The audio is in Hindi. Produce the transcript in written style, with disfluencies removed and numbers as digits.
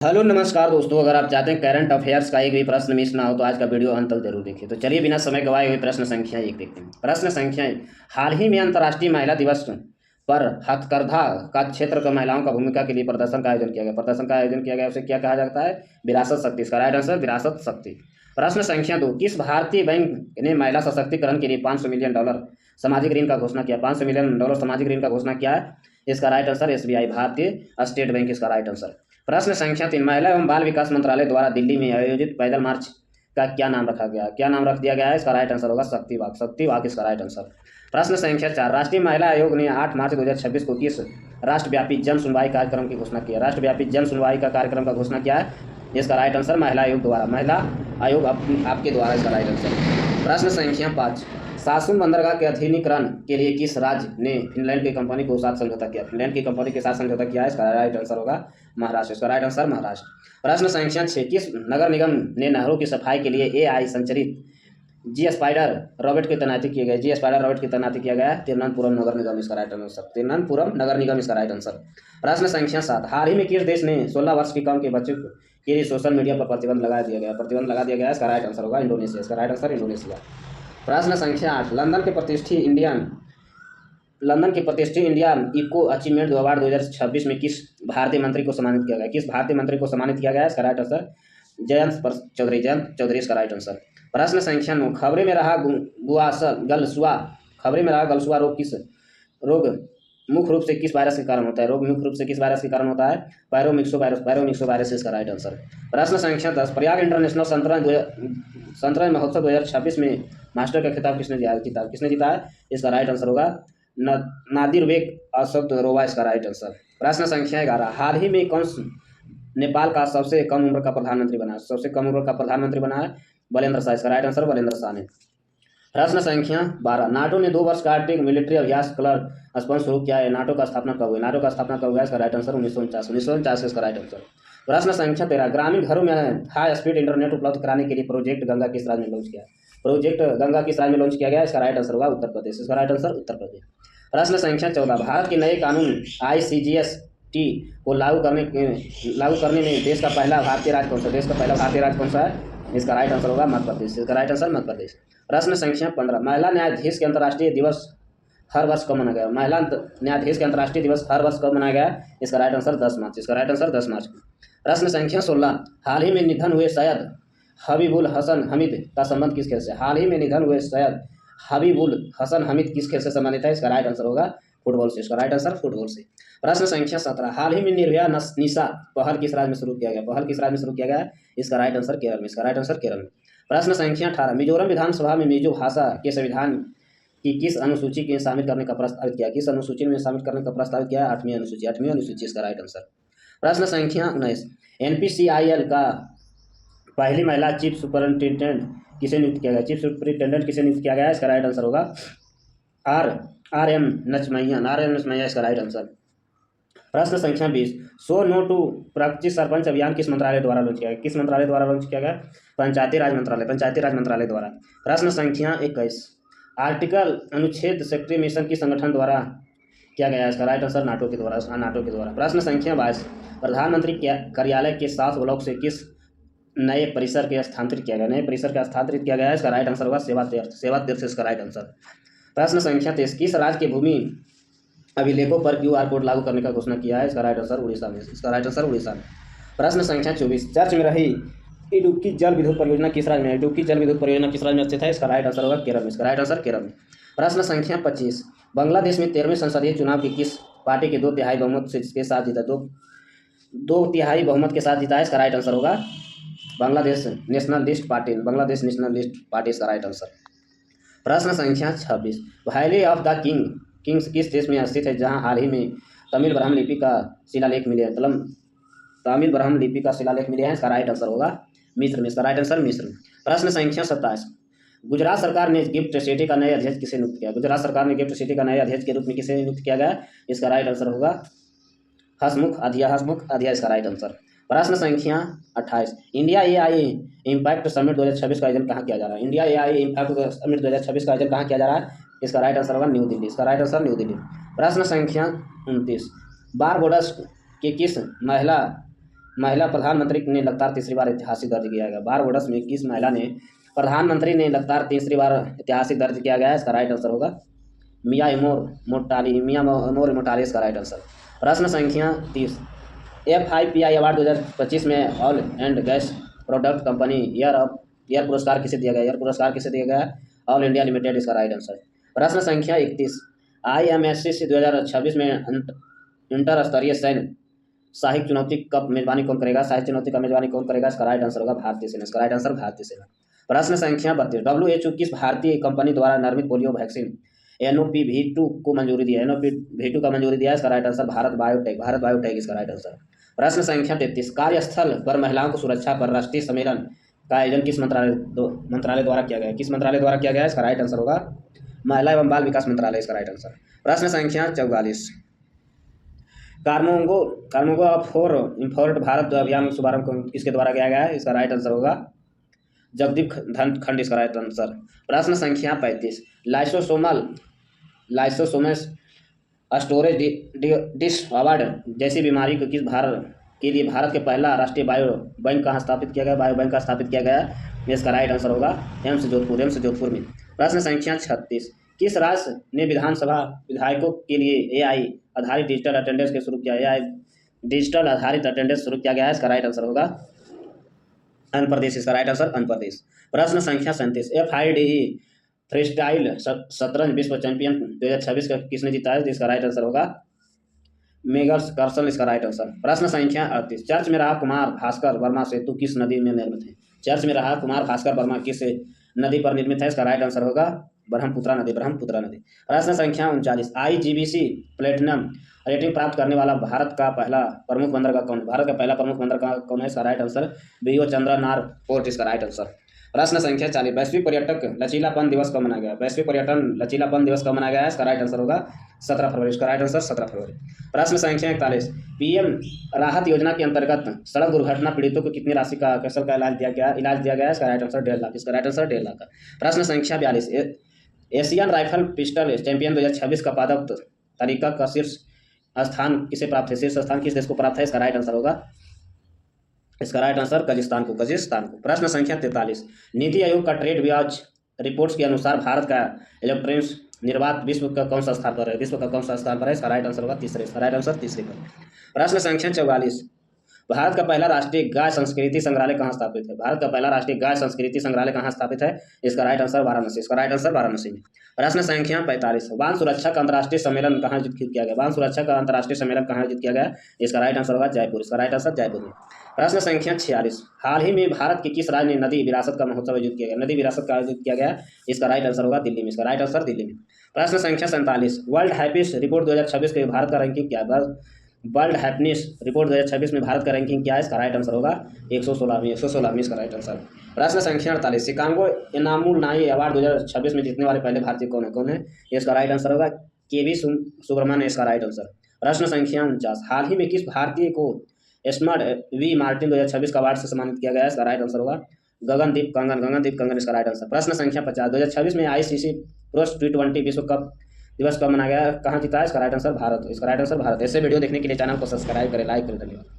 हेलो नमस्कार दोस्तों, अगर आप चाहते हैं करंट अफेयर्स का एक भी प्रश्न मिस ना हो तो आज का वीडियो अंत तक जरूर देखिए। तो चलिए बिना समय गवाए हुए प्रश्न संख्या एक देखते हैं। प्रश्न संख्या एक, हाल ही में अंतर्राष्ट्रीय महिला दिवस पर हथकरघा का क्षेत्र का महिलाओं का भूमिका के लिए प्रदर्शन का आयोजन किया गया। प्रदर्शन का आयोजन किया गया, उसे क्या कहा जाता है? विरासत शक्ति। इसका राइट आंसर विरासत शक्ति। प्रश्न संख्या दो, किस भारतीय बैंक ने महिला सशक्तिकरण के लिए $500 मिलियन सामाजिक ऋण का घोषणा किया? $500 मिलियन सामाजिक ऋण का घोषणा किया है। इसका राइट आंसर एसबीआई, भारतीय स्टेट बैंक इसका राइट आंसर। प्रश्न संख्या तीन, महिला एवं बाल विकास मंत्रालय द्वारा दिल्ली में आयोजित पैदल मार्च का क्या नाम रखा गया? क्या नाम रख दिया गया है? इसका राइट आंसर होगा शक्ति वॉक। शक्ति वॉक इसका राइट आंसर। प्रश्न संख्या चार, राष्ट्रीय महिला आयोग ने 8 मार्च 2026 को किस राष्ट्रव्यापी जन सुनवाई कार्यक्रम की घोषणा की है? राष्ट्रव्यापी जन सुनवाई का कार्यक्रम का घोषणा किया है। इसका राइट आंसर महिला आयोग द्वारा, महिला आयोग आपके द्वारा इसका राइट आंसर। प्रश्न संख्या पाँच, सासुन बंदरगाह के आधुनिकीकरण के लिए किस राज्य ने फिनलैंड की कंपनी के साथ समझौता किया? फिनलैंड की कंपनी के साथ समझौता किया है। इसका राइट आंसर होगा महाराष्ट्र। इसका राइट आंसर महाराष्ट्र। प्रश्न संख्या 6, किस नगर निगम ने नहरों की सफाई के लिए एआई संचालित जी स्पाइडर रोबोट की तैनाती किए गए? जी स्पाइडर रोबोट की तैनाती किया गया है तिरुवनंतपुरम नगर निगम इसका राइट आंसर। तिरुवनंतपुरम नगर निगम इसका राइट आंसर। प्रश्न संख्या 7, हाल ही में किस देश ने 16 वर्ष की कम के बच्चों के लिए सोशल मीडिया पर प्रतिबंध लगा दिया गया? प्रतिबंध लगा दिया गया है। इसका राइट आंसर होगा इंडोनेशिया। इसका राइट आंसर इंडोनेशिया। प्रश्न संख्या 8, लंदन के प्रतिष्ठित इंडियन इको अचीवमेंट अवार्ड 2026 में किस भारतीय मंत्री को सम्मानित किया गया? किस भारतीय मंत्री को सम्मानित किया गया है? इसका राइट आंसर जयंत चौधरी इसका राइट आंसर। प्रश्न संख्या 9, खबरें में रहा गलसुआ खबरें में रहा गलसुआ रोग मुख्य रूप से किस वायरस के कारण होता है? रोग मुख्य रूप से किस वायरस के कारण होता है? पैरोमिक्सो वायरस इसका राइट आंसर। प्रश्न संख्या 10, प्रयाग इंटरनेशनल संतरण महोत्सव 2026 में मास्टर का खिताब किसने जीता है? इसका राइट आंसर होगा नादिरबेक असदरोवा इसका राइट आंसर। प्रश्न संख्या 11, हाल ही में कौन नेपाल का सबसे कम उम्र का प्रधानमंत्री बना? सबसे कम उम्र का प्रधानमंत्री बना है बलेंद्र शाह। इसका राइट आंसर बलेंद्र शाह ने। प्रश्न संख्या 12, नाटो ने 2 वर्ष का आर्टिक मिलिट्री अभ्यास कलर स्पंज शुरू किया है। नाटो का स्थापना कब हुआ? नाटो का स्थापना कब हुआ? इसका राइट आंसर 1949 इसका राइट आंसर। प्रश्न संख्या 13, ग्रामीण घरों में हाई स्पीड इंटरनेट उपलब्ध कराने के लिए प्रोजेक्ट गंगा किस राज्य में लॉन्च किया? प्रोजेक्ट गंगा किस राज्य में लॉन्च किया गया? इसका राइट आंसर होगा उत्तर प्रदेश। इसका राइट आंसर उत्तर प्रदेश। प्रश्न संख्या 14, भारत के नए कानून ICGST को लागू करने में देश का पहला भारतीय राज्य कौन सा? देश का पहला भारतीय राज्य कौन सा है? इसका राइट आंसर होगा मध्य प्रदेश। इसका राइट आंसर मध्य प्रदेश। प्रश्न संख्या 15, महिला न्यायाधीश के अंतर्राष्ट्रीय दिवस हर वर्ष कब मनाया गया? महिला न्यायाधीश के अंतर्राष्ट्रीय दिवस हर वर्ष कब मनाया गया? इसका राइट आंसर 10 मार्च। इसका राइट आंसर 10 मार्च। प्रश्न संख्या 16, हाल ही में निधन हुए सैयद हबीबुल हसन हमीद का संबंध किस खेल से? हाल ही में निधन हुए सैयद हबीबुल हसन हमीद किस खेल से संबंधित है? इसका राइट आंसर होगा फुटबॉल से। इसका राइट आंसर फुटबॉल से। प्रश्न संख्या 17, हाल ही में निर्भया निशा पहल किस राज्य में शुरू किया गया? पहल किस राज्य में शुरू किया गया? इसका राइट आंसर केरल में। इसका राइट आंसर केरल में। प्रश्न संख्या 18, मिजोरम विधानसभा में मिजो भाषा के संविधान की किस अनुसूची के शामिल करने का प्रस्तावित किया? किस अनुसूची में शामिल करने का प्रस्तावित किया? 8वीं अनुसूची इसका राइट आंसर। प्रश्न संख्या 19, NPCIL का पहली महिला चीफ सुपरिटेंडेंट किसे नियुक्त किया गया? चीफ सुपरिटेंडेंट किसे नियुक्त किया गया? इसका राइट आंसर होगा RM नचमैया इसका राइट आंसर। प्रश्न संख्या 20, सो नो टू प्राकृतिक सरपंच अभियान किस मंत्रालय द्वारा लॉन्च किया गया? किस मंत्रालय द्वारा लॉन्च किया गया? पंचायती राज मंत्रालय द्वारा। प्रश्न संख्या 21, आर्टिकल अनुच्छेद सक्रिय मिशन किस संगठन द्वारा किया गया? इसका राइट आंसर नाटो के द्वारा। प्रश्न संख्या 22, प्रधानमंत्री कार्यालय के 7 ब्लॉक से किस नए परिसर के स्थानांतरित किया गया? नए परिसर का स्थानांतरित किया गया है। इसका राइट आंसर होगा सेवा तीर्थ इसका राइट आंसर। प्रश्न संख्या 23, किस राज्य के भूमि अभिलेखों पर QR कोड लागू करने का घोषणा किया है? इसका राइट आंसर उड़ीसा में। इसका राइट आंसर उड़ीसा में। प्रश्न संख्या 24, चर्च में रही इडुक्की जल विद्युत परियोजना किस राज्य में? इडुक्की जल विद्युत परियोजना किस राज्य में स्थित है? इसका राइट आंसर होगा केरल में। इसका राइट आंसर केरल में। प्रश्न संख्या 25, बांग्लादेश में 13वें संसदीय चुनाव की किस पार्टी के 2 तिहाई बहुमत के साथ जीता? 2 तिहाई बहुमत के साथ जीता है। इसका राइट आंसर होगा बांग्लादेश नेशनलिस्ट पार्टी इसका राइट आंसर। प्रश्न संख्या 26, वैली ऑफ द किंग्स किस देश में स्थित है जहां हाल ही में तमिल ब्राह्मी लिपि का शिलालेख मिले हैं? तमिल ब्राह्मी लिपि का शिलालेख मिले हैं। इसका राइट आंसर होगा मिस्र में। इसका राइट आंसर मिस्र में। प्रश्न संख्या 27, गुजरात सरकार ने गिफ्ट सिटी का नया अध्यक्ष किसे नियुक्त किया? गुजरात सरकार ने गिफ्ट सिटी का नया अध्यक्ष के रूप में किसे नियुक्त किया गया? इसका राइट आंसर होगा हसमुख अधिया इसका राइट आंसर। प्रश्न संख्या 28, इंडिया AI इम्पैक्ट समिट 2026 का आयोजन कहाँ किया जा रहा है? इंडिया AI इम्पैक्ट समिट 2026 का आयोजन कहाँ किया जा रहा है? इसका राइट आंसर होगा न्यू दिल्ली। इसका राइट आंसर न्यू दिल्ली। प्रश्न संख्या 29, बारबोडस के किस महिला प्रधानमंत्री ने लगातार तीसरी बार ऐतिहासिक दर्ज किया गया। बारबाडोस में किस महिला ने प्रधानमंत्री ने लगातार तीसरी बार ऐतिहासिक दर्ज किया गया है? इसका राइट आंसर होगा मिया मोर मोटाली इसका राइट आंसर। प्रश्न संख्या 30, FIPI अवार्ड 2025 में oil and gas product company year पुरस्कार किसे दिया गया? ईयर पुरस्कार किसे दिया गया? ऑल इंडिया लिमिटेड इसका राइट आंसर। प्रश्न संख्या 31, IMSC 2026 में इंटर स्तरीय सैन्य साहित्य चुनौती कप मेजबानी कौन करेगा? साहित्य चुनौती का मेजबानी कौन करेगा? इसका राइट आंसर होगा भारतीय सेना। इसका राइट आंसर भारतीय सेना। प्रश्न संख्या 32, WHO किस भारतीय कंपनी द्वारा निर्मित पोलियो वैक्सीन NOPV2 को मंजूरी दी है? NOPV2 का मंजूरी दिया है। इसका राइट आंसर भारत बायोटेक इसका राइट आंसर। प्रश्न संख्या 33, कार्यस्थल पर महिलाओं को सुरक्षा पर राष्ट्रीय सम्मेलन का आयोजन किस मंत्रालय द्वारा किया गया? किस मंत्रालय द्वारा किया गया? इसका राइट आंसर होगा महिला एवं बाल विकास मंत्रालय इसका राइट आंसर। प्रश्न संख्या 44, कार्मोगो फॉर इम्फोर्ट भारत अभियान का शुभारंभ किसके द्वारा किया गया है? इसका राइट आंसर होगा जगदीप धनखड़ इसका राइट आंसर। प्रश्न संख्या 35, लाइसोसोमस स्टोरेज डिस अवार्ड जैसी बीमारी को के लिए भारत के पहला राष्ट्रीय बायो बैंक कहाँ स्थापित किया गया? बायो बैंक का स्थापित किया गया। इसका राइट आंसर होगा एम्स जोधपुर में। प्रश्न संख्या 36, किस राज्य ने विधानसभा विधायकों के लिए AI आधारित डिजिटल अटेंडेंस के शुरू किया? AI डिजिटल आधारित अटेंडेंस शुरू किया गया है। इसका राइट आंसर होगा आंध्र प्रदेश इसका राइट आंसर आंध्र प्रदेश। प्रश्न संख्या 37, FIDE फ्रीस्टाइल शतरंज विश्व चैंपियन 2026 का किसने जीता है? इसका राइट आंसर होगा मेगर्स कार्सन इसका राइट आंसर। प्रश्न संख्या 38, चर्च में रहा कुमार भास्कर वर्मा सेतु किस नदी में निर्मित है? चर्च में रहा कुमार भास्कर वर्मा किस नदी पर निर्मित है? इसका राइट आंसर होगा ब्रह्मपुत्रा नदी। प्रश्न संख्या 39, IGBC प्लेटिनम रेटिंग प्राप्त करने वाला भारत का पहला प्रमुख बंदरगाह कौन है? भारत का पहला प्रमुख बंदरगाह कौन है? इसका राइट आंसर BO चंद्रनार पोर्ट इसका राइट आंसर। प्रश्न संख्या 40, वैश्विक पर्यटक लचीलापन दिवस कब मनाया गया? वैश्विक पर्यटन लचीलापन दिवस कब मनाया गया है? इसका राइट आंसर होगा 17 फरवरी इसका राइट आंसर 17 फरवरी। प्रश्न संख्या 41, PM राहत योजना के अंतर्गत सड़क दुर्घटना पीड़ितों को कितनी राशि का कैसल का इलाज दिया गया? इसका राइट आंसर 1.5 लाख इसका राइट आंसर 1.5 लाख का। प्रश्न संख्या 42, एशियन राइफल पिस्टल चैंपियन 2026 का पदक तालिका का शीर्ष स्थान किसे प्राप्त है? शीर्ष स्थान किस देश को प्राप्त है? इसका राइट आंसर होगा इसका राइट आंसर कजाकिस्तान को। प्रश्न संख्या 43, नीति आयोग का ट्रेड ब्याज रिपोर्ट्स के अनुसार भारत का इलेक्ट्रॉनिक्स निर्बाध विश्व का कौन सा स्थान पर है? इसका राइट आंसर होगा तीसरे इसका राइट आंसर तीसरे पर। प्रश्न संख्या 44, भारत का पहला राष्ट्रीय गाय संस्कृति संग्रहालय कहाँ स्थापित है? भारत का पहला राष्ट्रीय गाय संस्कृति संग्रहालय कहाँ स्थापित है? इसका राइट आंसर वाराणसी इसका राइट आंसर वाराणसी में। प्रश्न संख्या 45, बाल सुरक्षा का अंतर्राष्ट्रीय सम्मेलन कहाँ आयोजित किया गया? बाल सुरक्षा का अंतर्राष्ट्रीय सम्मेलन कहाँ आयोजित किया गया? इसका राइट आंसर होगा जयपुर इसका राइट आंसर जयपुर में। प्रश्न संख्या 46, हाल ही में भारत के किस राज्य ने नदी विरासत का महोत्सव आयोजित किया गया? नदी विरासत का आयोजित किया गया। इसका राइट आंसर होगा दिल्ली में इसका राइट आंसर दिल्ली में। प्रश्न संख्या 47, वर्ल्ड हैप्पीनेस रिपोर्ट 2026 के भारत का रैंकिंग क्या है? वर्ल्ड हैप्पीनेस रिपोर्ट 2026 में भारत का रैंकिंग क्या है? इसका राइट आंसर होगा 116वीं इसका राइट आंसर। प्रश्न संख्या 48, शिकागो इनामुल नाई अवार्ड 2026 में जीतने वाले पहले भारतीय कौन है? इसका राइट आंसर होगा KV सुब्रमण्यम इसका राइट आंसर। प्रश्न संख्या 49, हाल ही में किस भारतीय को स्मार्ट V मार्टिन 2026 का अवार्ड से सम्मानित किया गया है? इसका राइट आंसर होगा गगनदीप कंगन इसका राइट आंसर। प्रश्न संख्या 50, 2026 में ICC पुरुष T20 विश्व कप दिवस कब मनाया गया? कहाँ जीता है? इसका राइट आंसर भारत इसका राइट आंसर भारत। ऐसे वीडियो देखने के लिए चैनल को सब्सक्राइब करें, लाइक करें। धन्यवाद।